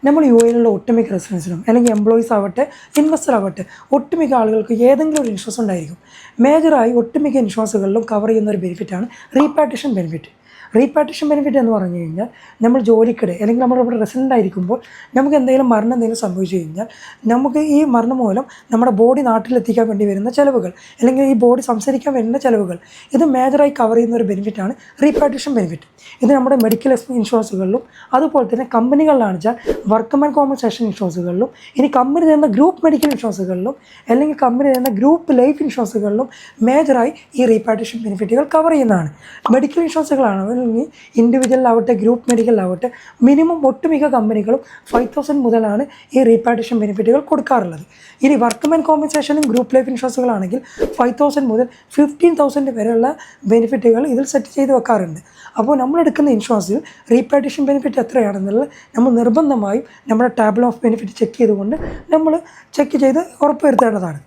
നമ്മൾ യു എയിലുള്ള ഒട്ടുമിക്ക റെസിഡൻസിനും അല്ലെങ്കിൽ എംപ്ലോയീസ് ആവട്ടെ ഇൻവെസ്റ്റർ ആവട്ടെ ഒട്ടുമിക്ക ആളുകൾക്ക് ഏതെങ്കിലും ഒരു ഇൻഷുറൻസ് ഉണ്ടായിരിക്കും. മേജറായി ഒട്ടുമിക്ക ഇൻഷുറൻസുകളിലും കവർ ചെയ്യുന്ന ഒരു ബെനിഫിറ്റാണ് റീപാർട്ടീഷൻ ബെനിഫിറ്റ്. റീപാർട്ടീഷൻ ബെനിഫിറ്റ് എന്ന് പറഞ്ഞു കഴിഞ്ഞാൽ നമ്മൾ ജോലിക്കിടെ അല്ലെങ്കിൽ നമ്മളിവിടെ റെസിഡൻ്റ് ആയിരിക്കുമ്പോൾ നമുക്ക് എന്തെങ്കിലും മരണം എന്തെങ്കിലും സംഭവിച്ചു കഴിഞ്ഞാൽ നമുക്ക് ഈ മരണം മൂലം നമ്മുടെ ബോഡി നാട്ടിലെത്തിക്കാൻ വേണ്ടി വരുന്ന ചിലവുകൾ അല്ലെങ്കിൽ ഈ ബോഡി സംസാരിക്കാൻ വരുന്ന ചിലവുകൾ ഇത് മേജറായി കവർ ചെയ്യുന്ന ഒരു ബെനിഫിറ്റാണ് റീപാർട്ടീഷൻ ബെനിഫിറ്റ്. ഇത് നമ്മുടെ മെഡിക്കൽ ഇൻഷുറൻസുകളിലും അതുപോലെ തന്നെ കമ്പനികളിലാണ് വെച്ചാൽ വർക്ക്മാൻ കോമ്പൻസേഷൻ ഇൻഷുറൻസുകളിലും ഇനി കമ്പനി തരുന്ന ഗ്രൂപ്പ് മെഡിക്കൽ ഇൻഷുറൻസുകളിലും അല്ലെങ്കിൽ കമ്പനി തരുന്ന ഗ്രൂപ്പ് ലൈഫ് ഇൻഷുറൻസുകളിലും മേജറായി ഈ റീപാർട്ടീഷൻ ബെനിഫിറ്റുകൾ കവർ ചെയ്യുന്നതാണ്. മെഡിക്കൽ ഇൻഷുറൻസുകളാണ് അല്ലെങ്കിൽ ഇൻഡിവിജ്വലാവട്ടെ ഗ്രൂപ്പ് മെഡിക്കലാവട്ടെ മിനിമം ഒട്ടുമിക്ക കമ്പനികളും 5,000 മുതലാണ് ഈ റീപാർട്ടീഷൻ ബെനിഫിറ്റുകൾ കൊടുക്കാറുള്ളത്. ഇനി വർക്ക്മാൻ കോമ്പൻസേഷനും ഗ്രൂപ്പ് ലൈഫ് ഇൻഷുറൻസുകളാണെങ്കിൽ 5,000 മുതൽ 15,000 വരെയുള്ള ബെനിഫിറ്റുകൾ ഇതിൽ സെറ്റ് ചെയ്ത് വെക്കാറുണ്ട്. അപ്പോൾ നമ്മളെടുക്കുന്ന ഇൻഷുറൻസിൽ റീപാർട്ടീഷൻ ബെനിഫിറ്റ് എത്രയാണെന്നുള്ളത് നമ്മൾ നിർബന്ധമായും നമ്മുടെ ടേബിൾ ഓഫ് ബെനിഫിറ്റ് ചെക്ക് ചെയ്തുകൊണ്ട് നമ്മൾ ചെക്ക് ചെയ്ത് ഉറപ്പ് വരുത്തേണ്ടതാണ്.